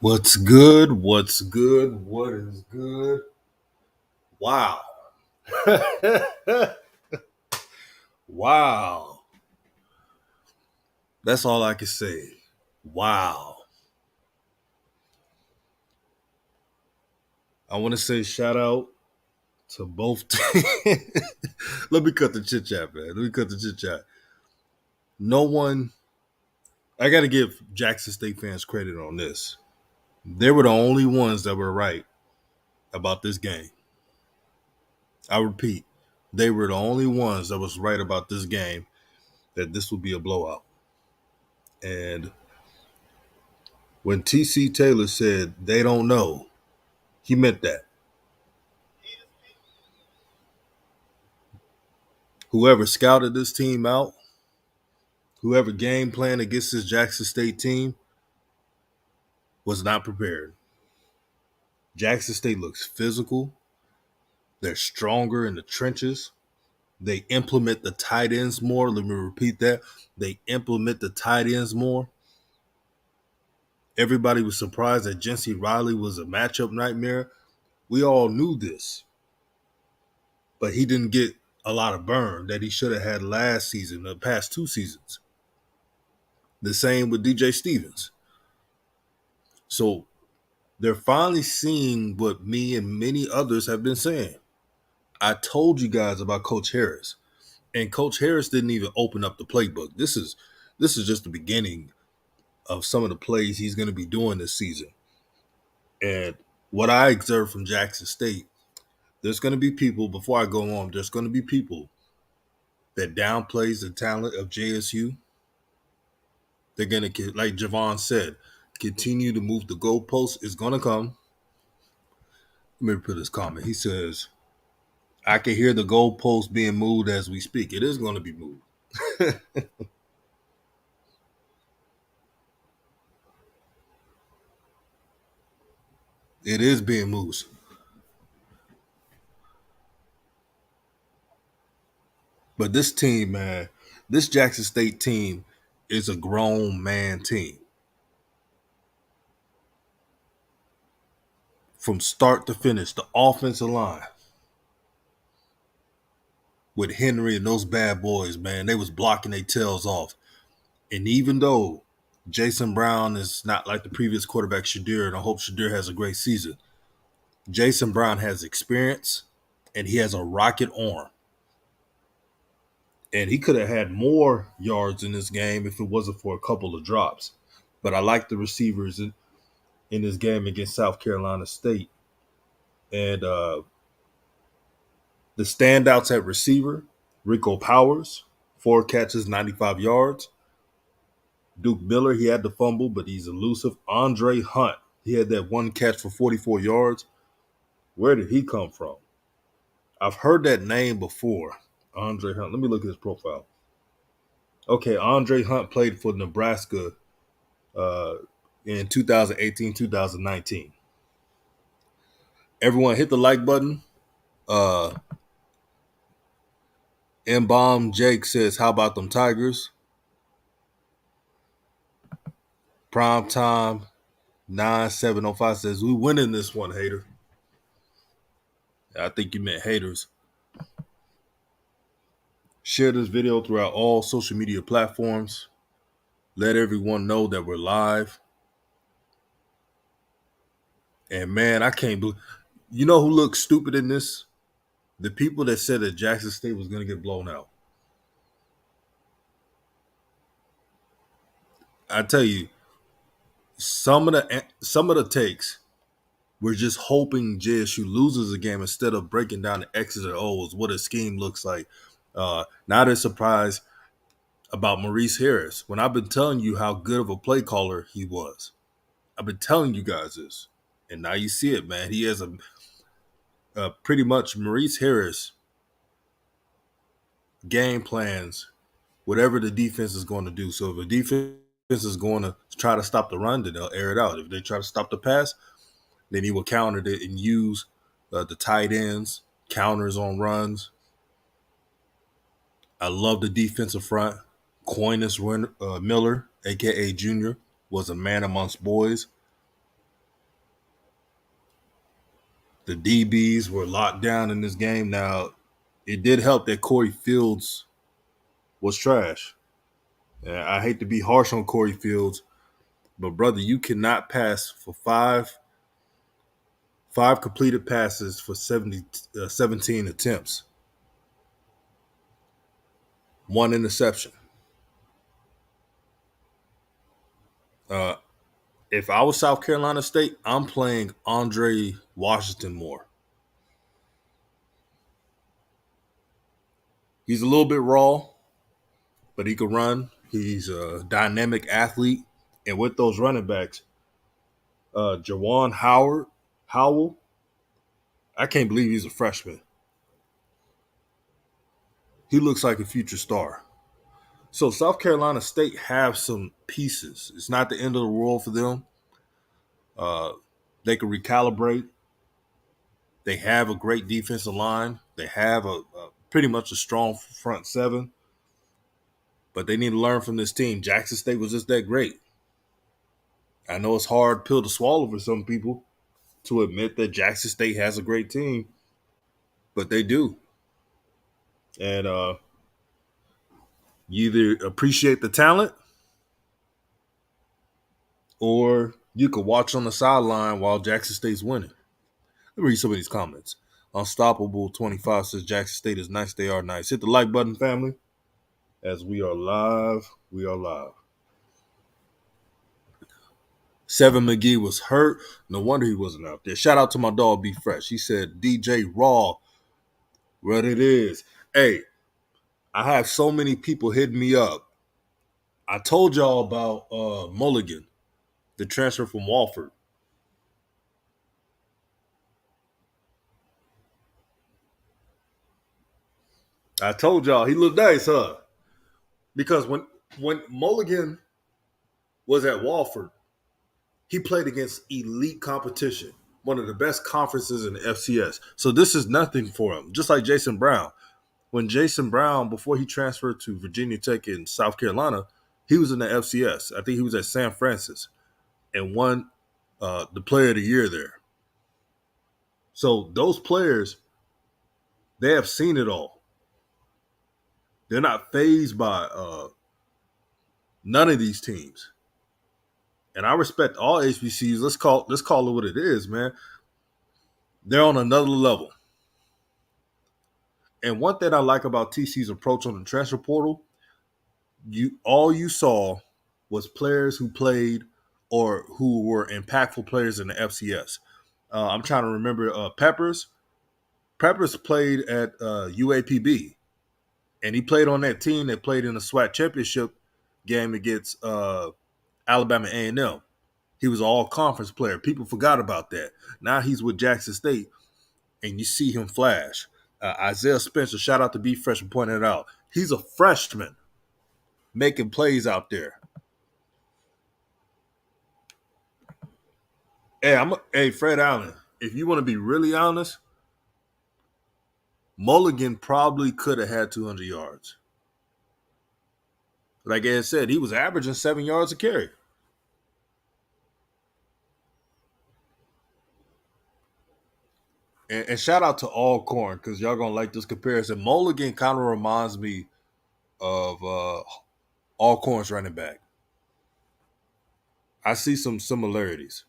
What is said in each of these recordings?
What's good? What's good? What is good? Wow. Wow. That's all I can say. Wow. I want to say shout out to both teams. Let me cut the chit chat, man. Let me cut the chit chat. No one, I got to give Jackson State fans credit on this. They were the only ones that were right about this game. I repeat, they were the only ones that was right about this game, that this would be a blowout. And when TC Taylor said they don't know, he meant that. Whoever scouted this team out, whoever game planned against this Jackson State team was not prepared. Jackson State looks physical. They're stronger in the trenches. They implement the tight ends more. Let me repeat that. They implement the tight ends more. Everybody was surprised that Jency Riley was a matchup nightmare. We all knew this, but he didn't get a lot of burn that he should have had last season, the past 2 seasons. The same with DJ Stevens. So they're finally seeing what me and many others have been saying. I told you guys about Coach Harris, and Coach Harris didn't even open up the playbook. This is just the beginning of some of the plays he's going to be doing this season. And what I observed from Jackson State, there's going to be people, before I go on, there's going to be people that downplays the talent of JSU. They're going to, like Javon said, continue to move the goalposts. It's going to come. Let me put this comment. He says, I can hear the goalposts being moved as we speak. It is going to be moved. It is being moved. But this team, man, this Jackson State team is a grown man team. From start to finish, the offensive line with Henry and those bad boys, man, they was blocking their tails off. And even though Jason Brown is not like the previous quarterback, Shadir, and I hope Shadir has a great season, Jason Brown has experience and he has a rocket arm. And he could have had more yards in this game if it wasn't for a couple of drops. But I like the receivers in this game against South Carolina State. And the standouts at receiver, Rico Powers, 4 catches, 95 yards. Duke Miller, he had the fumble, but he's elusive. Andre Hunt, he had that 1 catch for 44 yards. Where did he come from? I've heard that name before, Andre Hunt. Let me look at his profile. Okay, Andre Hunt played for Nebraska in 2018, 2019. Everyone hit the like button. M-Bomb Jake says, how about them Tigers? Prime time 9705 says, we winning this one, hater. I think you meant haters. Share this video throughout all social media platforms. Let everyone know that we're live. And man, I can't believe, you know who looks stupid in this? The people that said that Jackson State was going to get blown out. I tell you, some of the takes, we're just hoping JSU loses a game instead of breaking down the X's and O's, what a scheme looks like. Not a surprise about Maurice Harris, when I've been telling you how good of a play caller he was. I've been telling you guys this, and now you see it, man. He has a pretty much Maurice Harris game plans whatever the defense is going to do. So if the defense is going to try to stop the run, then they'll air it out. If they try to stop the pass, then he will counter it and use the tight ends, counters on runs. I love the defensive front. Miller, a.k.a. Junior, was a man amongst boys. The DBs were locked down in this game. Now, it did help that Corey Fields was trash. And I hate to be harsh on Corey Fields, but brother, you cannot pass for five completed passes for 17 attempts, one interception. Uh, if I was South Carolina State, I'm playing Andre Washington more. He's a little bit raw, but he can run. He's a dynamic athlete. And with those running backs, Jawan Howell, I can't believe he's a freshman. He looks like a future star. So South Carolina State have some pieces. It's not the end of the world for them. Uh, they can recalibrate. They have a great defensive line. They have a pretty much a strong front seven. But they need to learn from this team. Jackson State was just that great. I know it's hard pill to swallow for some people to admit that Jackson State has a great team, but they do. And you either appreciate the talent or you could watch on the sideline while Jackson State's winning. Let me read some of these comments. Unstoppable 25 says Jackson State is nice. They are nice. Hit the like button, family. As we are live, we are live. Seven McGee was hurt. No wonder he wasn't out there. Shout out to my dog, Be Fresh. He said, DJ Raw, what it is. Hey, I have so many people hitting me up. I told y'all about Mulligan, the transfer from Wofford. I told y'all he looked nice, huh? Because when Mulligan was at Wofford, he played against elite competition, one of the best conferences in the FCS. So this is nothing for him. Just like Jason Brown. When Jason Brown, before he transferred to Virginia Tech in South Carolina, he was in the FCS. I think he was at San Francisco and won the Player of the Year there. So those players, they have seen it all. They're not fazed by none of these teams. And I respect all HBCUs. Let's call it what it is, man. They're on another level. And one thing I like about TC's approach on the transfer portal, all you saw was players who played or who were impactful players in the FCS. I'm trying to remember Peppers. Peppers played at UAPB, and he played on that team that played in the SWAC championship game against Alabama A&M. He was an all-conference player. People forgot about that. Now he's with Jackson State, and you see him flash. Isaiah Spencer, shout out to Be Fresh for pointing it out. He's a freshman making plays out there. Hey, Fred Allen, if you want to be really honest, Mulligan probably could have had 200 yards. Like Ed said, he was averaging 7 yards a carry. And shout out to Alcorn, because y'all going to like this comparison. Mulligan kind of reminds me of Alcorn's running back. I see some similarities.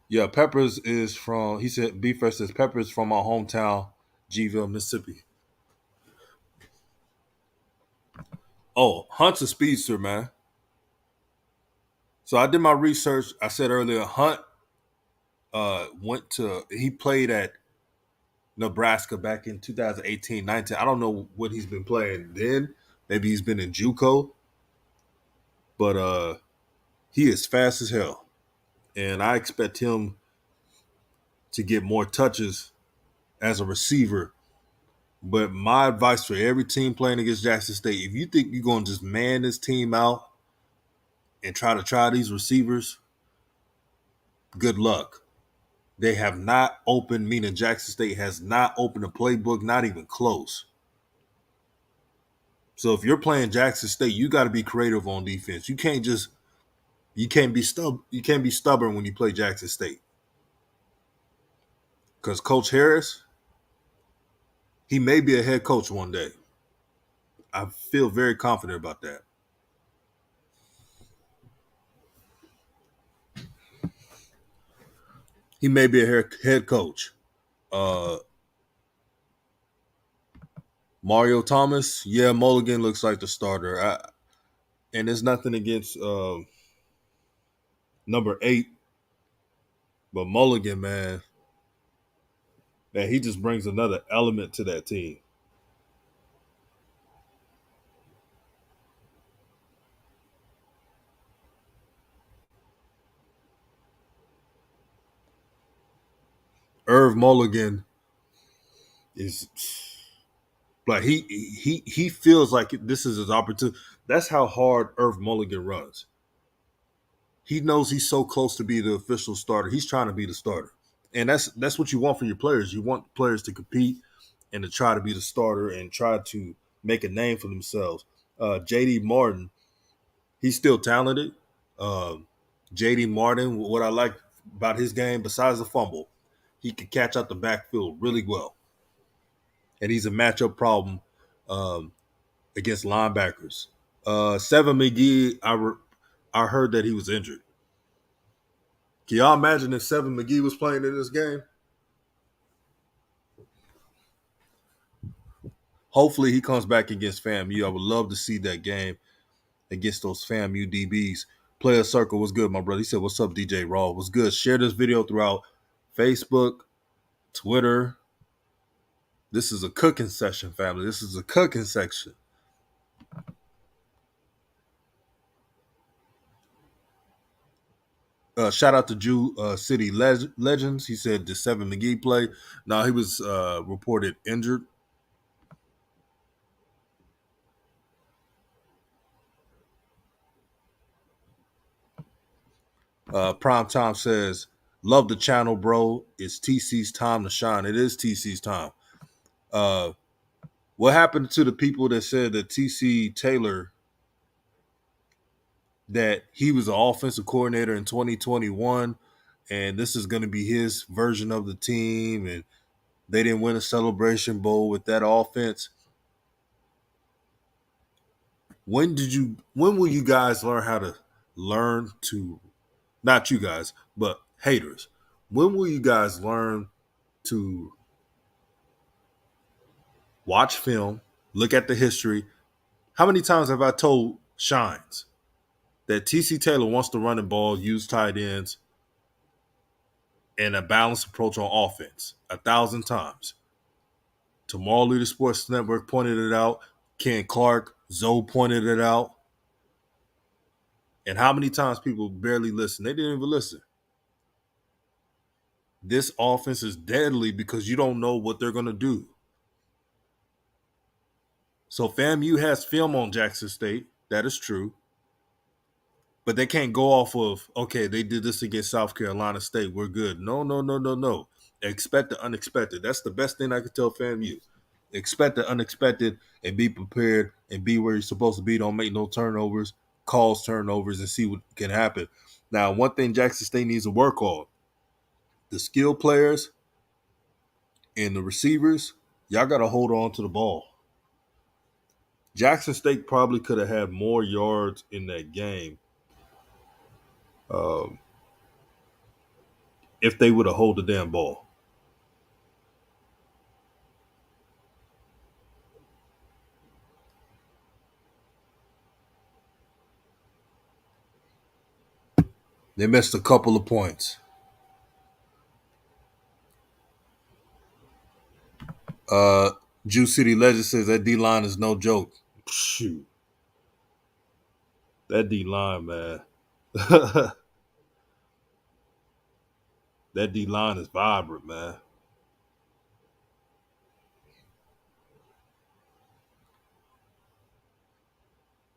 Yeah, Peppers is from, he said, B Fresh says, Peppers from my hometown, Gville, Mississippi. Oh, Hunt's a speedster, man. So I did my research. I said earlier, Hunt he played at Nebraska back in 2018-19. I don't know what he's been playing then. Maybe he's been in JUCO. But he is fast as hell. And I expect him to get more touches as a receiver. But my advice for every team playing against Jackson State, if you think you're going to just man this team out and try these receivers, good luck. They have not opened, meaning Jackson State has not opened a playbook, not even close. So if you're playing Jackson State, you got to be creative on defense. You can't just You can't be stubborn when you play Jackson State. Because Coach Harris, he may be a head coach one day. I feel very confident about that. He may be a head coach. Uh, Mario Thomas, yeah, Mulligan looks like the starter. And there's nothing against number 8, but Mulligan, man, he just brings another element to that team. Irv Mulligan is like he feels like this is his opportunity. That's how hard Irv Mulligan runs. He knows he's so close to be the official starter. He's trying to be the starter, and that's what you want for your players. You want players to compete and to try to be the starter and try to make a name for themselves. JD Martin, he's still talented. JD Martin, what I like about his game, besides the fumble, he can catch out the backfield really well, and he's a matchup problem um, against linebackers. Seven McGee, I heard that he was injured. Can y'all imagine if Seven McGee was playing in this game? Hopefully he comes back against FAMU. I would love to see that game against those FAMU DBs. Player Circle was good, my brother. He said, "What's up, DJ Raw? Was good." Share this video throughout Facebook, Twitter. This is a cooking session, family. This is a cooking section. Shout out to Jew City Legends. He said, "Did Seven McGee play?" No, he was reported injured. Prime Time says, "Love the channel, bro. It's TC's time to shine." It is TC's time. Uh, what happened to the people that said that TC Taylor, that he was an offensive coordinator in 2021 and this is going to be his version of the team, and they didn't win a Celebration Bowl with that offense? When will you guys learn to, not you guys, but haters, when will you guys learn to watch film, look at the history? How many times have I told Shines that TC Taylor wants to run the ball, use tight ends, and a balanced approach on offense? 1,000 times. Tomorrow Leader Sports Network pointed it out. Ken Clark, Zoe pointed it out. And how many times people barely listen? They didn't even listen. This offense is deadly because you don't know what they're going to do. So FAMU has film on Jackson State. That is true. But they can't go off of, okay, they did this against South Carolina State, we're good. No, no, no, no, no. Expect the unexpected. That's the best thing I can tell FAMU. Expect the unexpected and be prepared and be where you're supposed to be. Don't make no turnovers, cause turnovers, and see what can happen. Now, one thing Jackson State needs to work on, the skill players and the receivers, y'all got to hold on to the ball. Jackson State probably could have had more yards in that game um, if they would have hold the damn ball. They missed a couple of points. Uh, Jew City Legend says that D line is no joke. Shoot, that D line, man. That D line is vibrant, man.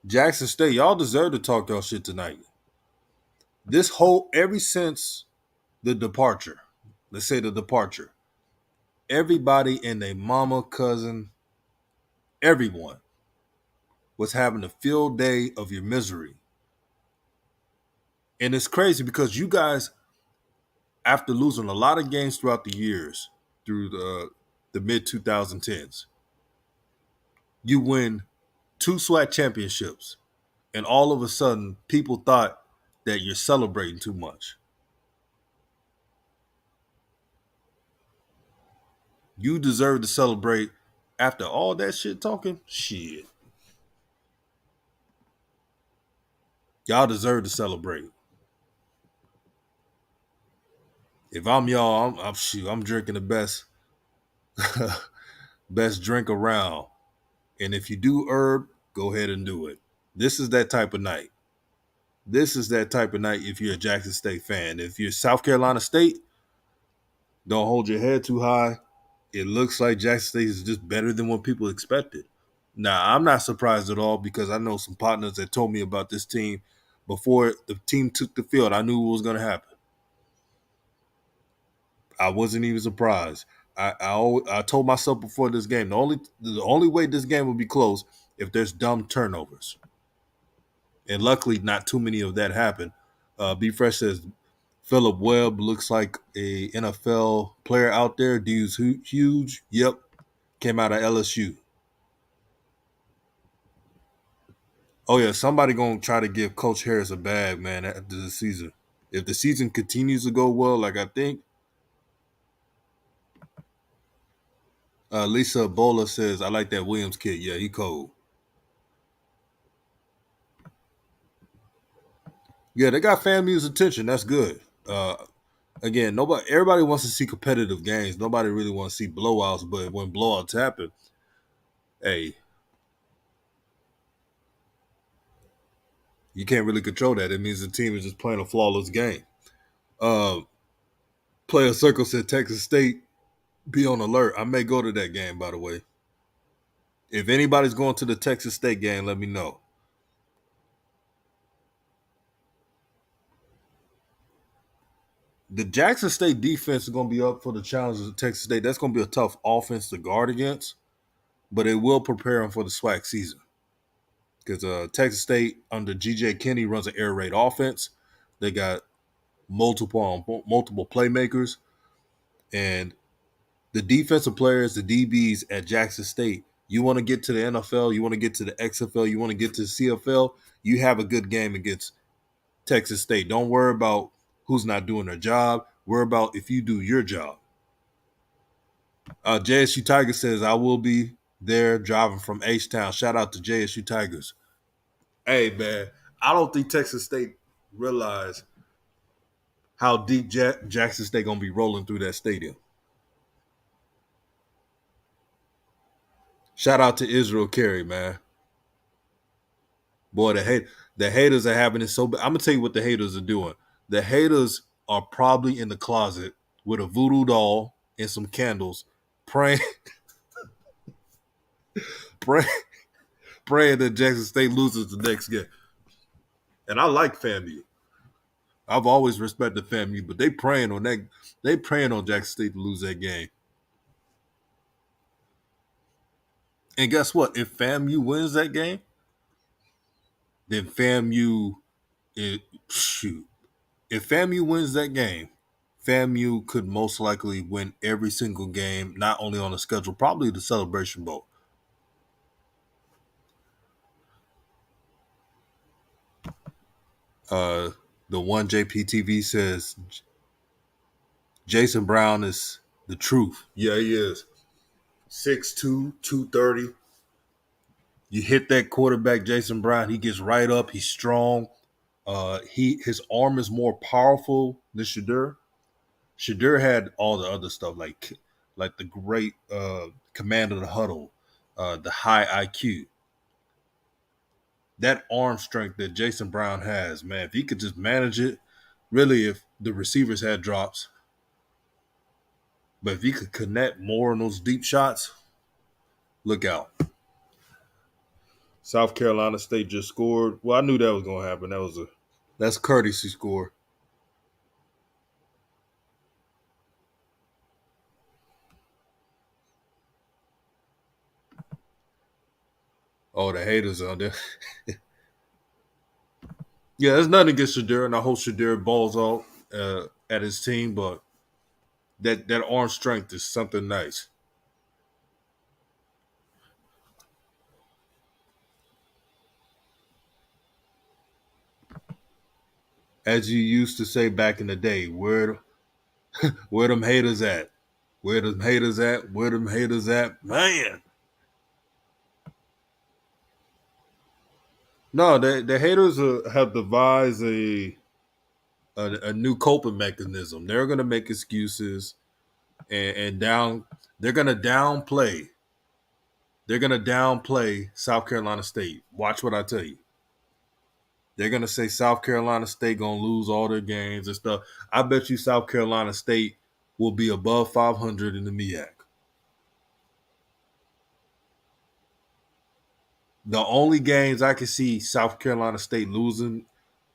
Jackson State, y'all deserve to talk y'all shit tonight. This whole, ever since the departure, let's say the departure, everybody and their mama, cousin, everyone was having a field day of your misery. And it's crazy because you guys, after losing a lot of games throughout the years, through the mid 2010s, you win 2 SWAC championships, and all of a sudden, people thought that you're celebrating too much. You deserve to celebrate after all that shit talking. Shit, y'all deserve to celebrate. If I'm y'all, I'm drinking the best drink around. And if you do herb, go ahead and do it. This is that type of night. This is that type of night if you're a Jackson State fan. If you're South Carolina State, don't hold your head too high. It looks like Jackson State is just better than what people expected. Now, I'm not surprised at all because I know some partners that told me about this team before the team took the field. I knew what was going to happen. I wasn't even surprised. I told myself before this game the only way this game will be close if there's dumb turnovers, and luckily not too many of that happened. B Fresh says Philip Webb looks like a NFL player out there. Dude's huge. Yep, came out of LSU. Oh yeah, somebody gonna try to give Coach Harris a bag, man, after the season. If the season continues to go well, like I think, Lisa Bola says, I like that Williams kid. Yeah, he cold. Yeah, they got FAMU's attention. That's good. Again, everybody wants to see competitive games. Nobody really wants to see blowouts. But when blowouts happen, hey, you can't really control that. It means the team is just playing a flawless game. Uh, Player Circle said Texas State be on alert. I may go to that game, by the way. If anybody's going to the Texas State game, let me know. The Jackson State defense is going to be up for the challenges of Texas State. That's going to be a tough offense to guard against, but it will prepare them for the SWAC season. Because Texas State under G.J. Kinney runs an air raid offense. They got multiple playmakers, and the defensive players, the DBs at Jackson State. You want to get to the NFL, you want to get to the XFL, you want to get to the CFL. You have a good game against Texas State. Don't worry about who's not doing their job. Worry about if you do your job. JSU Tigers says, I will be there driving from H-Town. Shout out to JSU Tigers. Hey, man, I don't think Texas State realize how deep Jackson State going to be rolling through that stadium. Shout out to Israel Carey, man. Boy, the haters are having it so bad. I'm going to tell you what the haters are doing. The haters are probably in the closet with a voodoo doll and some candles praying, praying, praying that Jackson State loses the next game. And I like FAMU. I've always respected FAMU, but they praying on that. They praying on Jackson State to lose that game. And guess what? If FAMU wins that game, then FAMU, shoot. If FAMU wins that game, FAMU could most likely win every single game, not only on the schedule, probably the Celebration Bowl. The one JPTV says Jason Brown is the truth. Yeah, he is. 6'2", 230. You hit that quarterback, Jason Brown, he gets right up. He's strong. His arm is more powerful than Shadur. Shadur had all the other stuff like the great command of the huddle, the high IQ. That arm strength that Jason Brown has, man, if he could just manage it, really, if the receivers had drops, but if he could connect more on those deep shots, look out. South Carolina State just scored. Well, I knew that was going to happen. That's courtesy score. Oh, the haters on there. Yeah, there's nothing against Shadir, and I hope Shadir balls out at his team, but that arm strength is something nice. As you used to say back in the day, where them haters at? Where them haters at? Where them haters at? Man. No, the haters have devised a new coping mechanism. They're gonna make excuses and down. They're gonna downplay. They're gonna downplay South Carolina State. Watch what I tell you. They're gonna say South Carolina State gonna lose all their games and stuff. I bet you South Carolina State will be above 500 in the MEAC. The only games I can see South Carolina State losing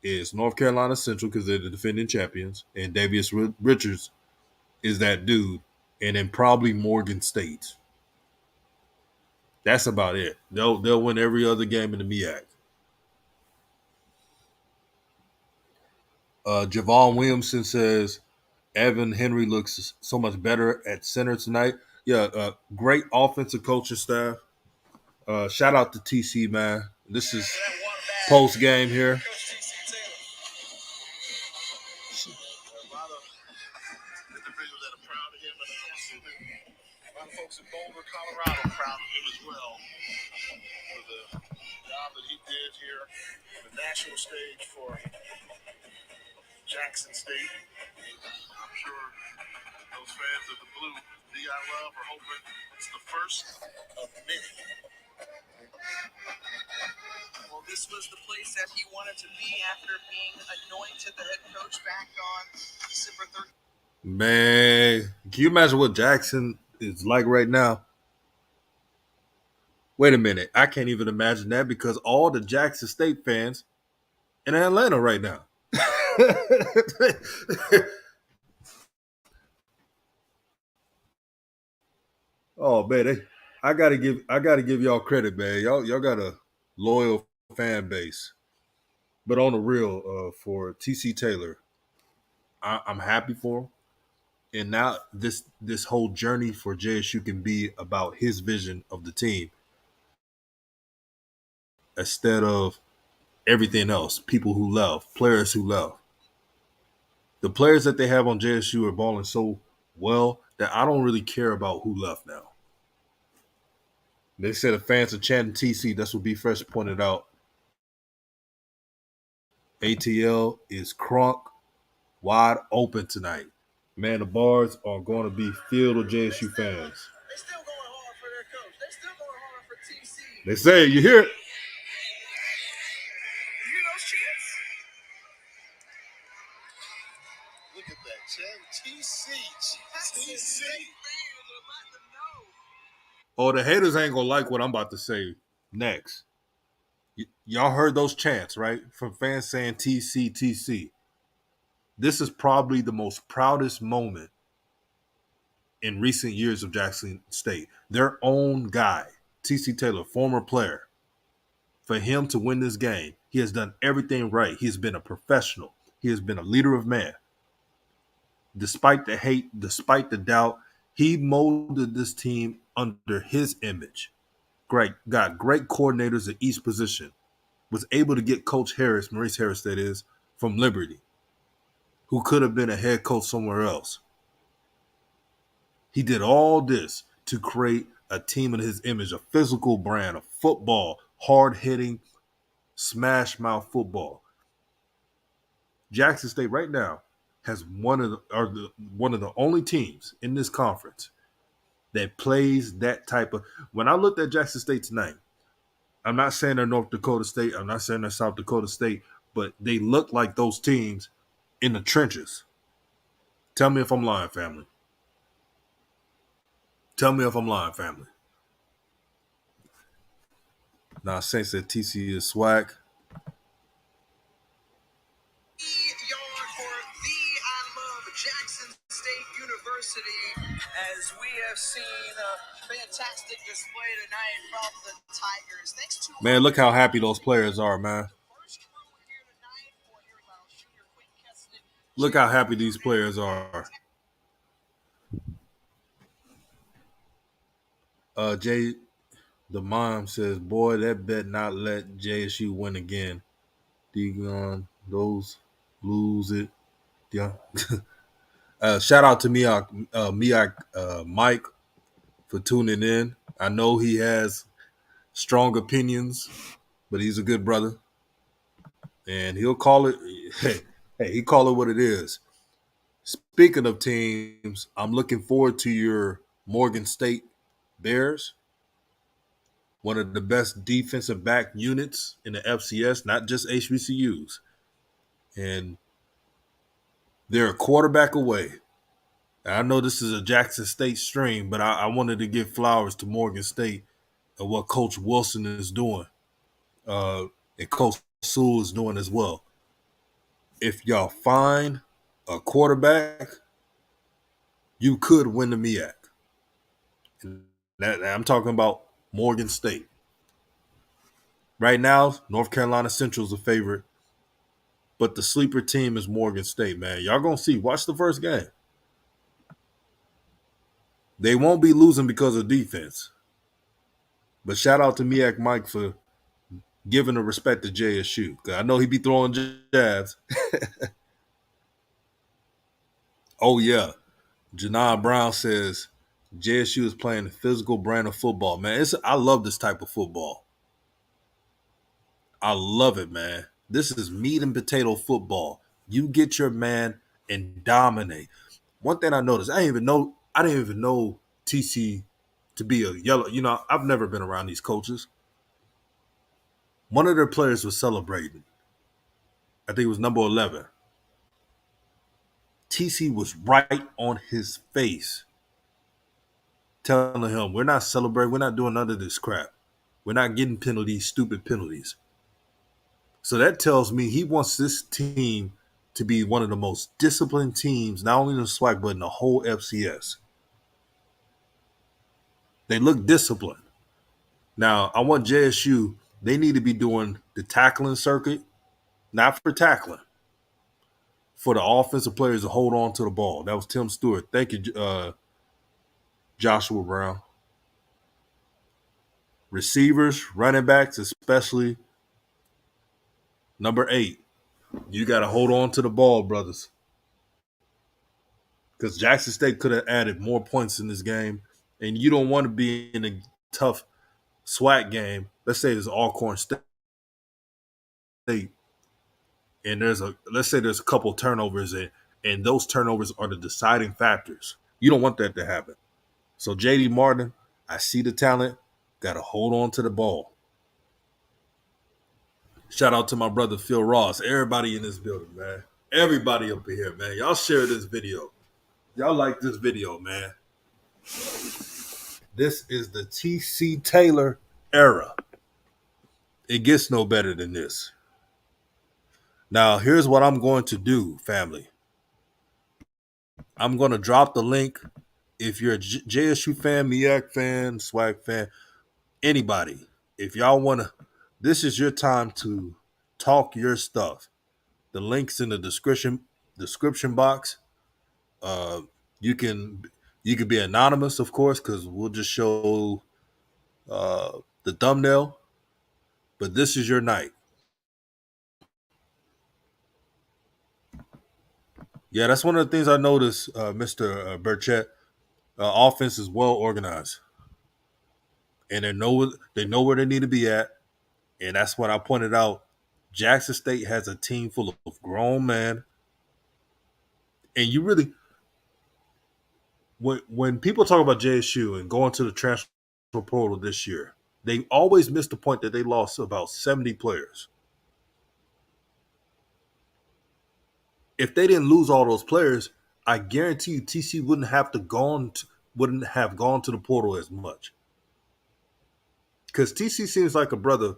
is North Carolina Central because they're the defending champions, and Davius Richards is that dude, and then probably Morgan State. That's about it. They'll win every other game in the MEAC. Javon Williamson says Evan Henry looks so much better at center tonight. Yeah, great offensive coaching staff. Shout out to TC, man. This is post game here. Folks in Boulder, Colorado, proud of him as well for the job that he did here on the national stage for Jackson State. I'm sure those fans of the blue DI love are hoping it's the first of many. Well, this was the place that he wanted to be after being anointed the head coach back on December 3rd. Man, can you imagine what Jackson is like right now? Wait a minute. I can't even imagine that because all the Jackson State fans in Atlanta right now. Oh man, I gotta give y'all credit, man. Y'all got a loyal fan base. But on the real, for TC Taylor, I'm happy for him. And now this whole journey for JSU can be about his vision of the team instead of everything else. People who love, players who love. The players that they have on JSU are balling so well that I don't really care about who left now. They said the fans are chanting TC. That's what B Fresh pointed out. ATL is crunk wide open tonight. Man, the bars are going to be filled with JSU fans. They still going hard for their coach. They still going hard for TC. They say it. You hear it? You hear those chants? Look at that chant. TC. TC. Oh, the haters ain't going to like what I'm about to say next. Y'all heard those chants, right? From fans saying TC, TC. This is probably the most proudest moment in recent years of Jackson State. Their own guy, TC Taylor, former player, for him to win this game, he has done everything right. He has been a professional. He has been a leader of man. Despite the hate, despite the doubt, he molded this team under his image. Got great coordinators at each position. Was able to get Coach Harris, Maurice Harris, that is, from Liberty, who could have been a head coach somewhere else. He did all this to create a team in his image, a physical brand of football, hard-hitting, smash-mouth football. Jackson State right now has one of the only teams in this conference that plays that type of. When I looked at Jackson State tonight, I'm not saying they're North Dakota State. I'm not saying they're South Dakota State, but they look like those teams in the trenches. Tell me if I'm lying, family. Tell me if I'm lying, family. Now, Saints said TC is swac. Jackson State University, as we have seen a fantastic display tonight from the Tigers. Man, look how happy those players are, man. Look how happy these players are. Jay, the mom says, "Boy, that bet not let JSU win again. Degon, those lose it." Yeah. Shout out to Mike for tuning in. I know he has strong opinions, but he's a good brother, and he'll call it. Hey, he call it what it is. Speaking of teams, I'm looking forward to your Morgan State Bears, one of the best defensive back units in the FCS, not just HBCUs. And they're a quarterback away. I know this is a Jackson State stream, but I wanted to give flowers to Morgan State and what Coach Wilson is doing, uh, and Coach Sewell is doing as well. If y'all find a quarterback, you could win the MEAC. And I'm talking about Morgan State. Right now, North Carolina Central is a favorite, but the sleeper team is Morgan State, man. Y'all gonna see. Watch the first game. They won't be losing because of defense. But shout out to MEAC Mike for giving the respect to JSU. I know he be throwing jabs. Oh, yeah. Janai Brown says JSU is playing a physical brand of football. Man, I love this type of football. I love it, man. This is meat and potato football. You get your man and dominate. One thing I noticed, I didn't even know TC to be a yellow. You know, I've never been around these coaches. One of their players was celebrating. I think it was number 11. TC was right on his face, telling him, "We're not celebrating. We're not doing none of this crap. We're not getting penalties, stupid penalties." So that tells me he wants this team to be one of the most disciplined teams, not only in the SWAC, but in the whole FCS. They look disciplined. Now, I want JSU, they need to be doing the tackling circuit, not for tackling, for the offensive players to hold on to the ball. That was Tim Stewart. Thank you, Joshua Brown. Receivers, running backs, especially number 8. You got to hold on to the ball, brothers. Because Jackson State could have added more points in this game. And you don't want to be in a tough SWAC game. Let's say it's Alcorn State. And let's say there's a couple turnovers and those turnovers are the deciding factors. You don't want that to happen. So JD Martin, I see the talent, got to hold on to the ball. Shout out to my brother Phil Ross, everybody in this building, man. Everybody up here, man. Y'all share this video. Y'all like this video, man. This is the TC Taylor era. It gets no better than this. Now, here's what I'm going to do, family. I'm going to drop the link. If you're a JSU fan, MEAC fan, SWAC fan, anybody, if y'all want to, this is your time to talk your stuff. The link's in the description box. You can be anonymous, of course, because we'll just show the thumbnail. But this is your night. Yeah, that's one of the things I noticed, Mr. Burchett. Offense is well organized, and they know where they need to be at, and that's what I pointed out. Jackson State has a team full of grown men, and you really, when people talk about JSU and going to the transfer portal this year, they always miss the point that they lost about 70 players. If they didn't lose all those players, I guarantee you TC wouldn't have gone to the portal as much. Because TC seems like a brother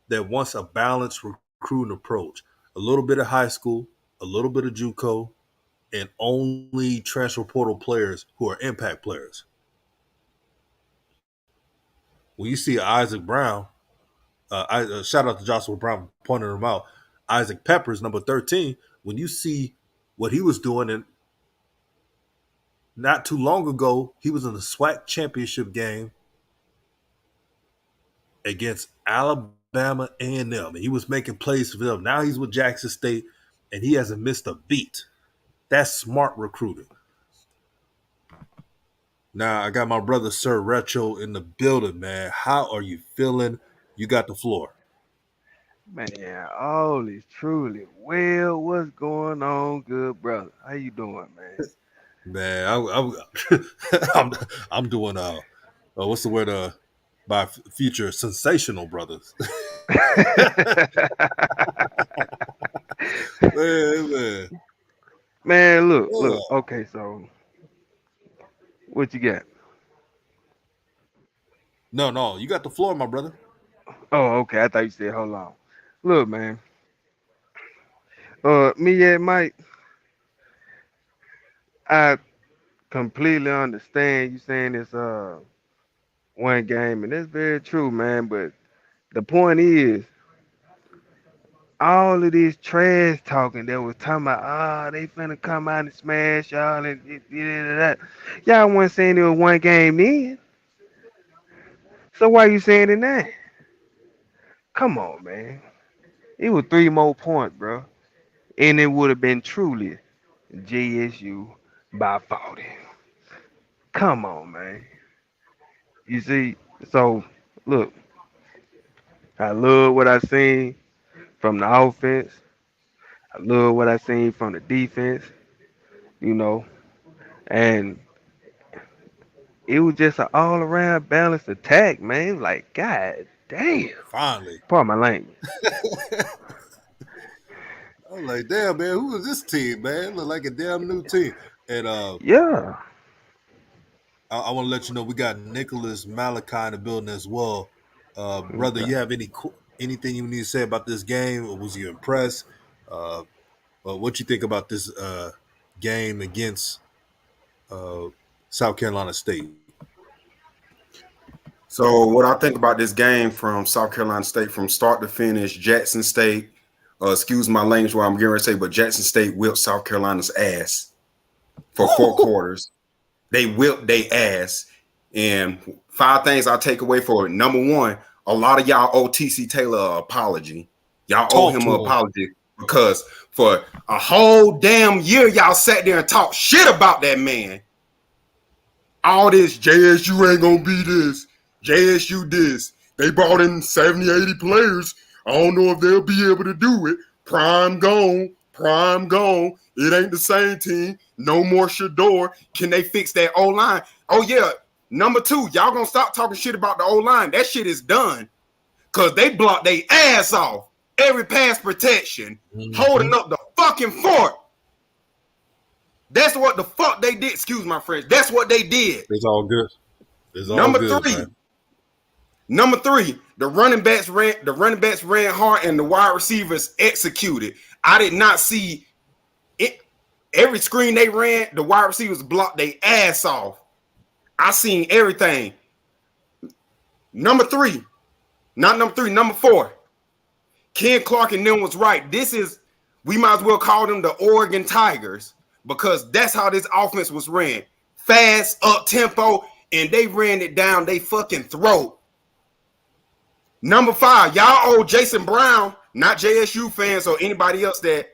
that wants a balanced recruiting approach. A little bit of high school, a little bit of JUCO, and only transfer portal players who are impact players. When you see Isaac Brown, shout out to Joshua Brown pointing him out. Isaac Peppers, number 13. When you see what he was doing, and not too long ago, he was in the SWAC championship game against Alabama A&M, and he was making plays for them. Now he's with Jackson State, and he hasn't missed a beat. That's smart recruiting. Now I got my brother Sir Retro in the building, man. How are you feeling? You got the floor. Man, all is truly well. What's going on, good brother? How you doing, man? Man, I'm, I'm doing what's the word by future sensational brothers. Man. Man, look. Oh. Okay, so what you got? No, you got the floor, my brother. Oh, okay. I thought you said hold on. Look, man. Me and Mike, I completely understand you saying it's one game, and that's very true, man. But the point is, all of this trash talking that was talking about, they finna come out and smash y'all and that. Y'all wasn't saying it was one game then. So why you saying it now? Come on, man. It was 3 more points, bro. And it would have been truly JSU by 40. Come on, man. You see, so look, I love what I seen from the offense. I love what I seen from the defense, you know, and it was just an all around balanced attack, man. Like, God damn. Finally. Pardon my language. I was like, damn, man, who is this team, man? Look like a damn new team. And Yeah. I want to let you know we got Nicholas Malachi in the building as well. Brother, Okay. you have anything you need to say about this game? Or was you impressed? Uh, what you think about this game against uh, South Carolina State? So what I think about this game from South Carolina State from start to finish, Jackson State, excuse my language what I'm getting ready to say, but Jackson State whipped South Carolina's ass for 4 quarters. They whipped their ass. And 5 things I take away for it. Number one, a lot of y'all owe TC Taylor an apology. Y'all owe Talk him to an him. apology because for a whole damn year, y'all sat there and talked shit about that man. All this JSU ain't gonna be this. JSU this. They brought in 70, 80 players. I don't know if they'll be able to do it. Prime gone. Prime gone. It ain't the same team. No more Shador. Can they fix that O-line? Oh, yeah. Number 2, y'all gonna stop talking shit about the O-line. That shit is done. Because they blocked their ass off. Every pass protection. Holding up the fucking fort. That's what the fuck they did. Excuse my French. That's what they did. It's all good. It's all Number good, three, man. Number 3, the running backs ran hard and the wide receivers executed. I did not see it. Every screen they ran, the wide receivers blocked their ass off. I seen everything. Number 4. Ken Clark and them was right. We might as well call them the Oregon Tigers because that's how this offense was ran. Fast, up tempo, and they ran it down they fucking throat. Number 5, y'all owe Jason Brown, not JSU fans or anybody else that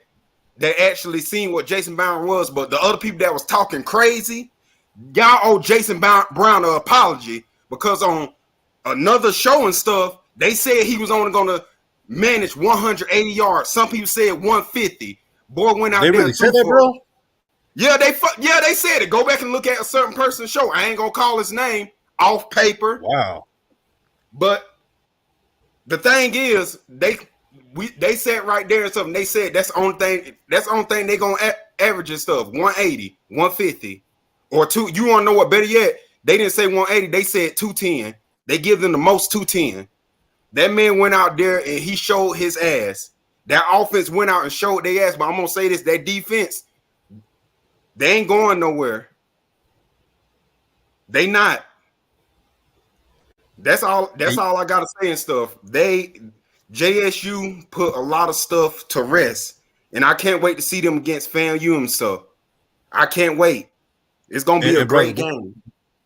actually seen what Jason Brown was, but the other people that was talking crazy, y'all owe Jason Brown an apology because on another show and stuff, they said he was only going to manage 180 yards. Some people said 150. Boy went out They there really and said threw that, for bro? Yeah, they said it. Go back and look at a certain person's show. I ain't gonna call his name off paper. Wow. But the thing is, they sat right there and something. They said that's the only thing they gonna average and stuff. 180, 150, or 2. You wanna know what better yet? They didn't say 180, they said 210. They give them the most 210. That man went out there and he showed his ass. That offense went out and showed their ass. But I'm gonna say this: that defense, they ain't going nowhere. They not. That's all I gotta say and stuff. JSU put a lot of stuff to rest. and I can't wait to see them against FAMU and stuff. I can't wait. It's gonna be a And brother, great game.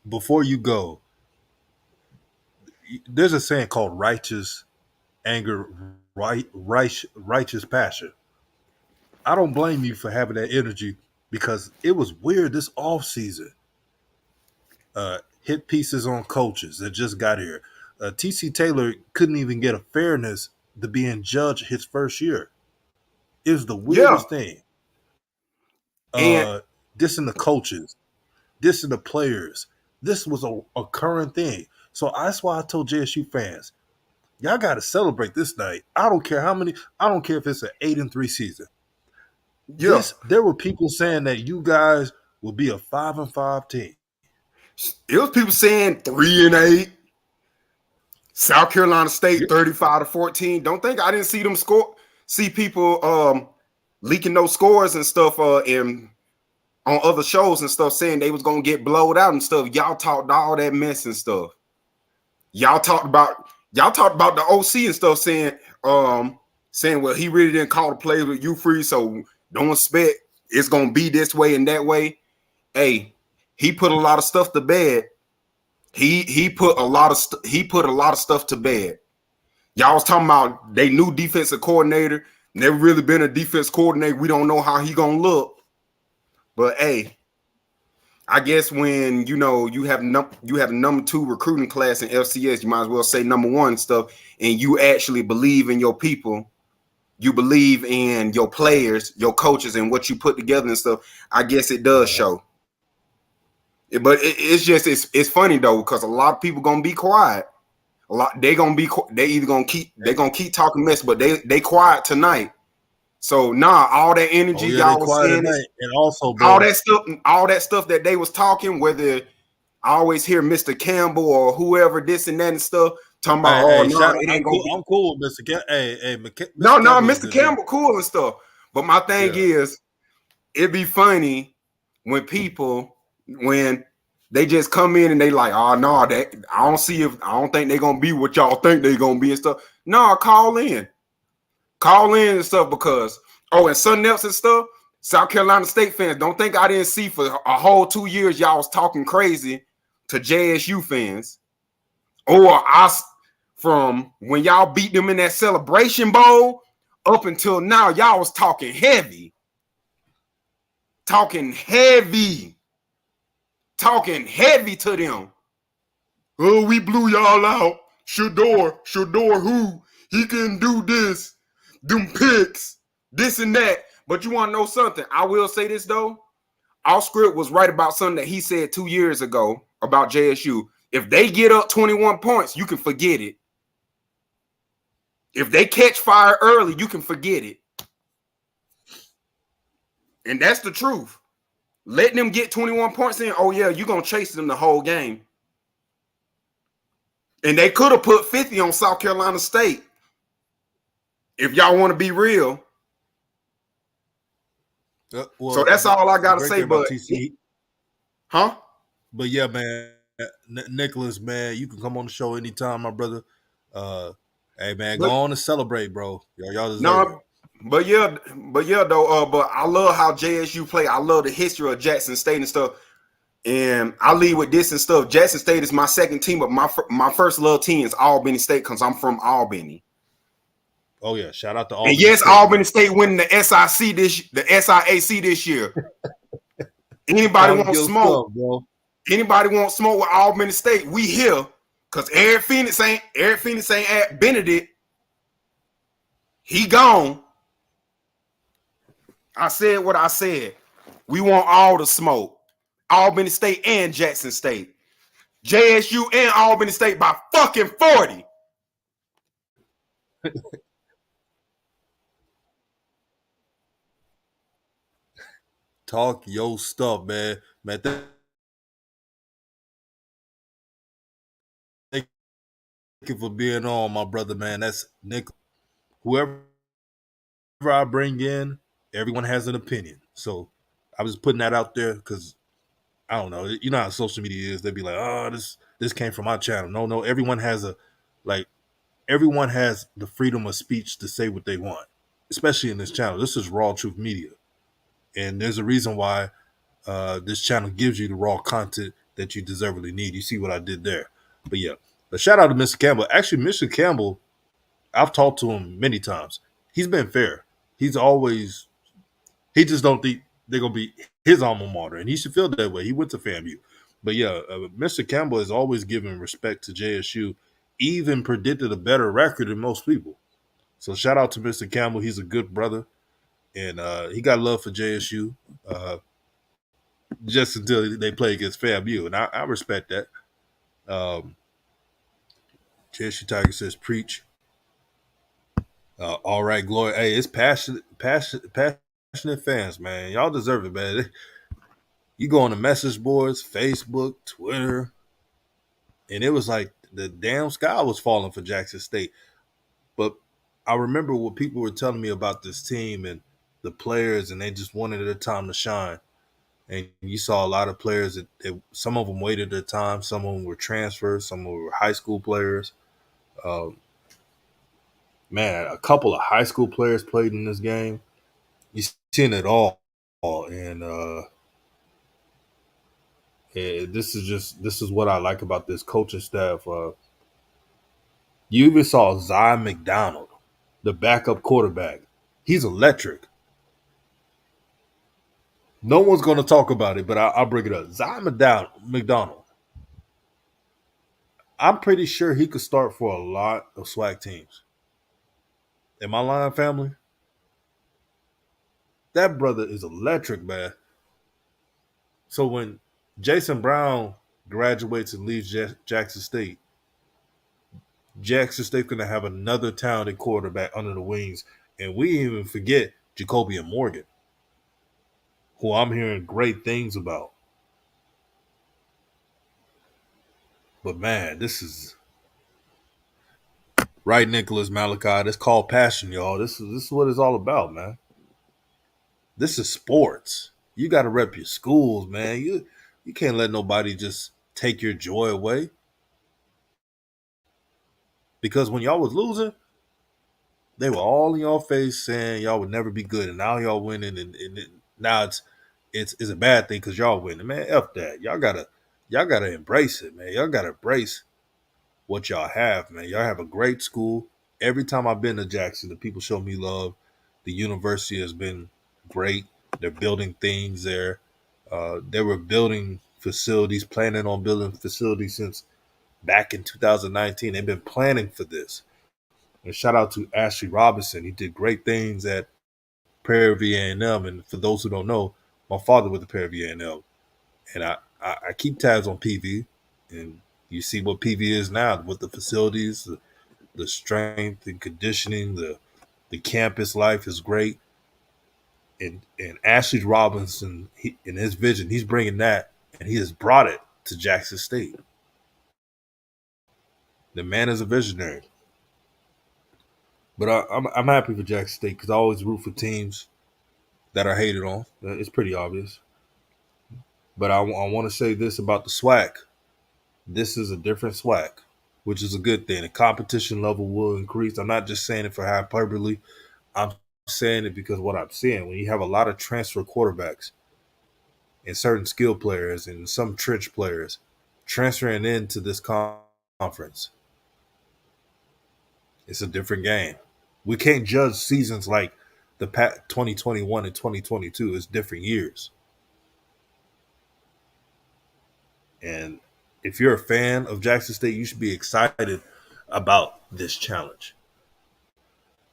before you go, there's a saying called righteous anger, righteous passion. I don't blame you for having that energy because it was weird this off season. Hit pieces on coaches that just got here. TC Taylor couldn't even get a fairness to being judged his first year. It was the Yeah, weirdest thing. and Dissing the coaches, dissing the players. This was a current thing. So that's why I told JSU fans, y'all got to celebrate this night. I don't care how many. I don't care if it's an 8-3 season. yeah, There were people saying that you guys will be a 5-5 team. it was people saying 3-8. South Carolina State 35-14. Don't think I didn't see them score. See people leaking those scores and stuff in on other shows and stuff saying they was gonna get blowed out and stuff. Y'all talked all that mess and stuff. Y'all talked about the OC and stuff saying well he really didn't call the plays with you free, so don't expect it's gonna be this way and that way. Hey, he put a lot of stuff to bed. He put a lot of stuff to bed. Y'all was talking about they new defensive coordinator. Never really been a defense coordinator. We don't know how he gonna look. But hey, I guess when you have a number 2 recruiting class in FCS, you might as well say number 1 stuff, and you actually believe in your people, you believe in your players, your coaches, and what you put together and stuff. I guess it does show. But it's funny though, because a lot of people gonna be quiet. They either gonna keep talking mess, but they quiet tonight. So all that energy y'all was saying, and also bro, all that stuff that they was talking, whether I always hear Mr. Campbell or whoever this and that and stuff talking about it ain't gonna be. I'm cool with Mr. Campbell. Hey, No, Mr. Campbell cool and stuff. But my thing is, it'd be funny when they just come in and they like, oh no, that I don't think they're gonna be what y'all think they're gonna be and stuff. No, call in and stuff because and something else and stuff. South Carolina State fans, don't think I didn't see for a whole 2 years y'all was talking crazy to JSU fans, or from when y'all beat them in that Celebration Bowl up until now, y'all was talking heavy to them. Oh, we blew y'all out. Shador who? He can do this. Them picks, this and that. But you want to know something? I will say this, though. Our script was right about something that he said 2 years ago about JSU. If they get up 21 points, you can forget it. If they catch fire early, you can forget it. And that's the truth. Letting them get 21 points in, oh yeah, you're going to chase them the whole game. And they could have put 50 on South Carolina State. If y'all want to be real. So that's all I got to say. But huh? But yeah, man, Nicholas, man, you can come on the show anytime, my brother. Hey, man, go on and celebrate, bro. Y'all deserve it. But yeah, though. But I love how JSU play. I love the history of Jackson State and stuff. And I lead with this and stuff. Jackson State is my second team, but my first love team is Albany State because I'm from Albany. Oh yeah, shout out to Albany. And yes, State, Albany State winning the SIAC this year. Anybody want smoke? Bro. Anybody want smoke with Albany State? We here because Eric Phoenix ain't at Benedict. He gone. I said what I said. We want all the smoke. Albany State and Jackson State. JSU and Albany State by fucking 40. Talk your stuff, man. Man, thank you for being on, my brother, man. That's Nick. Whoever I bring in, everyone has an opinion. So I was putting that out there because I don't know. You know how social media is. They'd be like, oh, this came from my channel. No. Everyone has everyone has the freedom of speech to say what they want. especially in this channel. This is Raw Truth Media, and there's a reason why this channel gives you the raw content that you deservedly need. You see what I did there? But yeah, but shout out to Mr. Campbell. Actually, Mr. Campbell, I've talked to him many times. He's been fair. He's always he just don't think they're gonna be his alma mater, and he should feel that way. He went to FAMU, but yeah, Mr. Campbell has always given respect to JSU, even predicted a better record than most people. So shout out to Mr. Campbell. He's a good brother, and he got love for JSU. Just until they play against FAMU, and I respect that. Um, JSU Tiger says preach. All right, Glory. Hey, it's passionate fans, man. Y'all deserve it, man. You go on the message boards, Facebook, Twitter, and it was like the damn sky was falling for Jackson State. But I remember what people were telling me about this team and the players, and they just wanted their time to shine. And you saw a lot of players that some of them waited their time, some of them were transfers, some of them were high school players. Um, man, a couple of high school players played in this game. You seen it all, and this is what I like about this coaching staff. You even saw Zion McDonald, the backup quarterback. He's electric. No one's going to talk about it, but I'll bring it up. Zion McDonald. I'm pretty sure he could start for a lot of SWAC teams. In my line family, that brother is electric, man. So when Jason Brown graduates and leaves Jackson State, Jackson State's going to have another talented quarterback under the wings. And we even forget Jacoby and Morgan, who I'm hearing great things about. But man, this is right, Nicholas Malachi. This called passion, y'all. This is what it's all about, man. This is sports. You got to rep your schools, man. You can't let nobody just take your joy away. Because when y'all was losing, they were all in y'all face saying y'all would never be good, and now y'all winning, and now it's a bad thing because y'all winning, man. F that. Y'all gotta embrace it, man. Y'all gotta embrace what y'all have, man. Y'all have a great school. Every time I've been to Jackson, the people show me love. The university has been great. They're building things there. They were building facilities, planning on building facilities since back in 2019. They've been planning for this. And shout out to Ashley Robinson. He did great things at Prairie View A&M. And for those who don't know, my father was at Prairie View A&M. And I keep tabs on PV. And you see what PV is now with the facilities, the strength and conditioning, the campus life is great. And Ashley Robinson, in his vision, he's bringing that, and he has brought it to Jackson State. The man is a visionary. But I'm happy for Jackson State because I always root for teams that are hated on. It's pretty obvious. But I want to say this about the SWAC. This is a different SWAC, which is a good thing. The competition level will increase. I'm not just saying it for hyperbole. I'm saying it because what I'm seeing, when you have a lot of transfer quarterbacks and certain skill players and some trench players transferring into this conference, it's a different game. We can't judge seasons like the 2021 and 2022 as different years. And if you're a fan of Jackson State, you should be excited about this challenge.